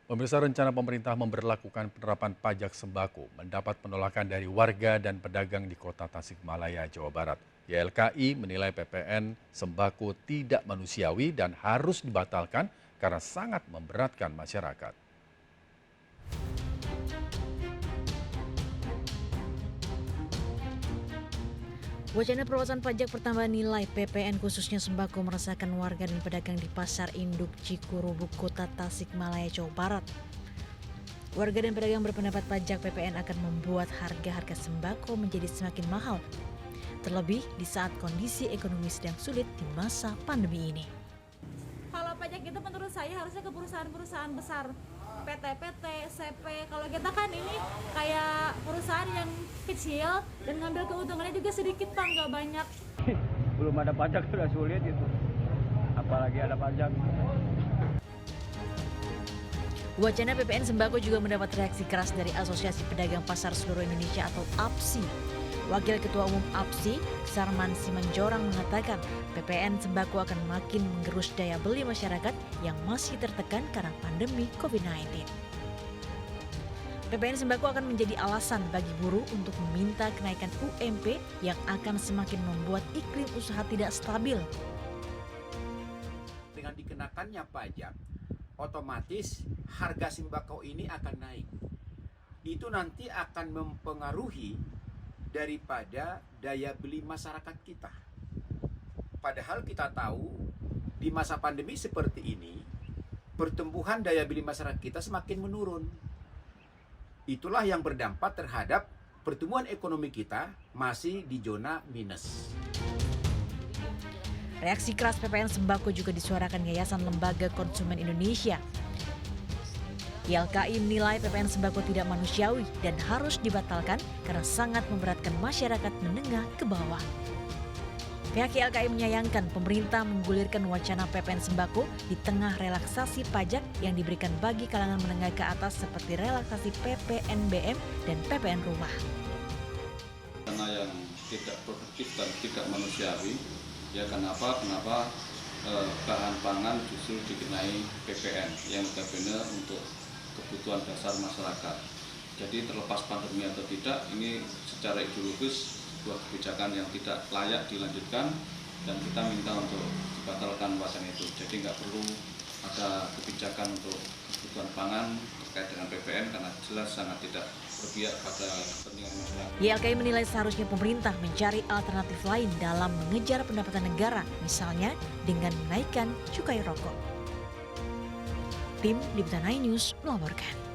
Pemirsa, rencana pemerintah memberlakukan penerapan pajak sembako mendapat penolakan dari warga dan pedagang di Kota Tasikmalaya, Jawa Barat. YLKI menilai PPN sembako tidak manusiawi dan harus dibatalkan karena sangat memberatkan masyarakat. Wacana perluasan pajak pertambahan nilai PPN khususnya sembako meresahkan warga dan pedagang di Pasar Induk Cikurubuk, Kota Tasikmalaya, Jawa Barat. Warga dan pedagang berpendapat pajak PPN akan membuat harga-harga sembako menjadi semakin mahal. Terlebih di saat kondisi ekonomi sedang sulit di masa pandemi ini. Kalau pajak itu menurut saya harusnya ke perusahaan-perusahaan besar, PT, CP. Kalau kita kan ini kayak perusahaan yang kecil dan ngambil keuntungannya juga sedikit, Bang, nggak banyak. Belum ada pajak sudah sulit itu, apalagi ada pajak. Wacana PPN sembako juga mendapat reaksi keras dari Asosiasi Pedagang Pasar Seluruh Indonesia atau APSI. Wakil Ketua Umum APSI, Sarman Simanjorang mengatakan PPN sembako akan makin menggerus daya beli masyarakat yang masih tertekan karena pandemi COVID-19. PPN sembako akan menjadi alasan bagi buruh untuk meminta kenaikan UMP yang akan semakin membuat iklim usaha tidak stabil. Dengan dikenakannya pajak, otomatis harga sembako ini akan naik. Itu nanti akan mempengaruhi daripada daya beli masyarakat kita. Padahal kita tahu di masa pandemi seperti ini, pertumbuhan daya beli masyarakat kita semakin menurun. Itulah yang berdampak terhadap pertumbuhan ekonomi kita masih di zona minus. Reaksi keras PPN sembako juga disuarakan Yayasan Lembaga Konsumen Indonesia. YLKI menilai PPN sembako tidak manusiawi dan harus dibatalkan karena sangat memberatkan masyarakat menengah ke bawah. Pihak YLKI menyayangkan pemerintah menggulirkan wacana PPN sembako di tengah relaksasi pajak yang diberikan bagi kalangan menengah ke atas seperti relaksasi PPNBM dan PPN rumah. Karena yang tidak produktif dan tidak manusiawi, ya kenapa bahan pangan justru dikenai PPN yang notabene untuk kebutuhan dasar masyarakat. Jadi terlepas pandemi atau tidak, ini secara ideologis sebuah kebijakan yang tidak layak dilanjutkan dan kita minta untuk dibatalkan wacana itu. Jadi nggak perlu ada kebijakan untuk kebutuhan pangan terkait dengan PPN karena jelas sangat tidak berpihak pada kepentingan masyarakat. YLKI menilai seharusnya pemerintah mencari alternatif lain dalam mengejar pendapatan negara, misalnya dengan menaikkan cukai rokok. Tim Liputan iNews melaporkan.